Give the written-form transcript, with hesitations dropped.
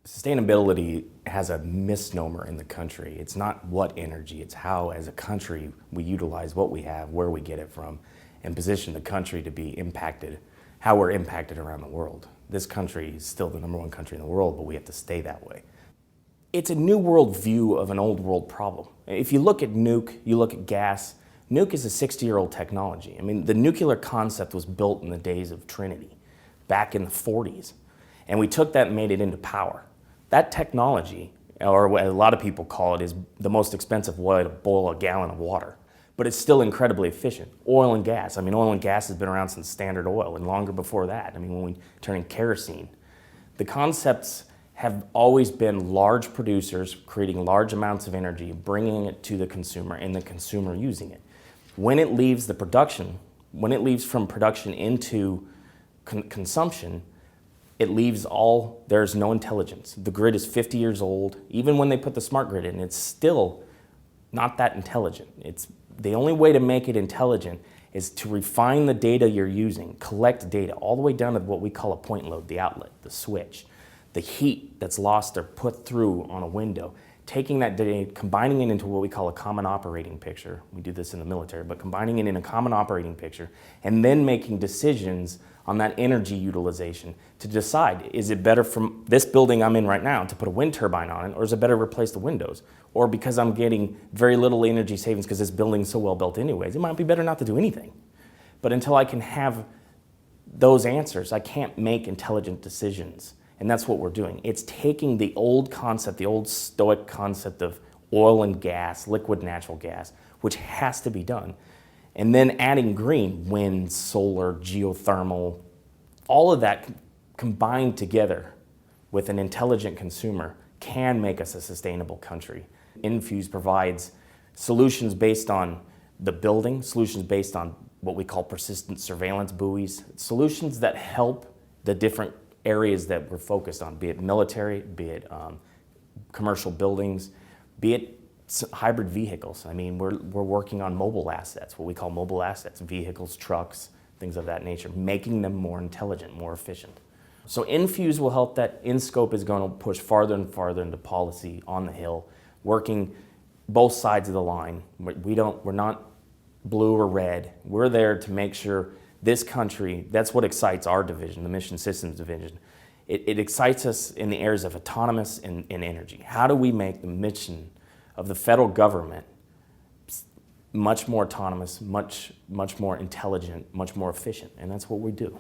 Sustainability has a misnomer in the country. It's not what energy, it's how as a country we utilize what we have, where we get it from, and position the country to be impacted, how we're impacted around the world. This country is still the #1 country in the world, but we have to stay that way. It's a new world view of an old world problem. If you look at nuke, you look at gas, nuke is a 60-year-old technology. I mean, the nuclear concept was built in the days of Trinity, back in the 40s. And we took that and made it into power. That technology, or what a lot of people call it, is the most expensive way to boil a gallon of water. But it's still incredibly efficient. Oil and gas. I mean, oil and gas has been around since Standard Oil and longer before that. I mean, when we turn in kerosene. The concepts have always been large producers creating large amounts of energy, bringing it to the consumer, and the consumer using it. When it leaves the production, when it leaves from production into consumption, it leaves there's no intelligence. The grid is 50 years old. Even when they put the smart grid in, it's still not that intelligent. The only way to make it intelligent is to refine the data you're using, collect data all the way down to what we call a point load, the outlet, the switch, the heat that's lost or put through on a window, taking that data, combining it into what we call a common operating picture. We do this in the military, but combining it in a common operating picture, and then making decisions on that energy utilization to decide, is it better from this building I'm in right now to put a wind turbine on it, or is it better to replace the windows? Or because I'm getting very little energy savings because this building's so well built anyways, it might be better not to do anything. But until I can have those answers, I can't make intelligent decisions. And that's what we're doing. It's taking the old concept, the old stoic concept of oil and gas, liquid natural gas, which has to be done, and then adding green, wind, solar, geothermal, all of that combined together with an intelligent consumer can make us a sustainable country. Infuse provides solutions based on the building, solutions based on what we call persistent surveillance buoys, solutions that help the different areas that we're focused on, be it military, be it commercial buildings, be it hybrid vehicles. I mean, we're working on mobile assets, what we call mobile assets, vehicles, trucks, things of that nature, making them more intelligent, more efficient. So Infuse will help that. InScope is going to push farther and farther into policy on the Hill, working both sides of the line. We're not blue or red. We're there to make sure this country, that's what excites our division, the Mission Systems Division. It excites us in the areas of autonomous and energy. How do we make the mission of the federal government much more autonomous, much more intelligent, much more efficient? And that's what we do.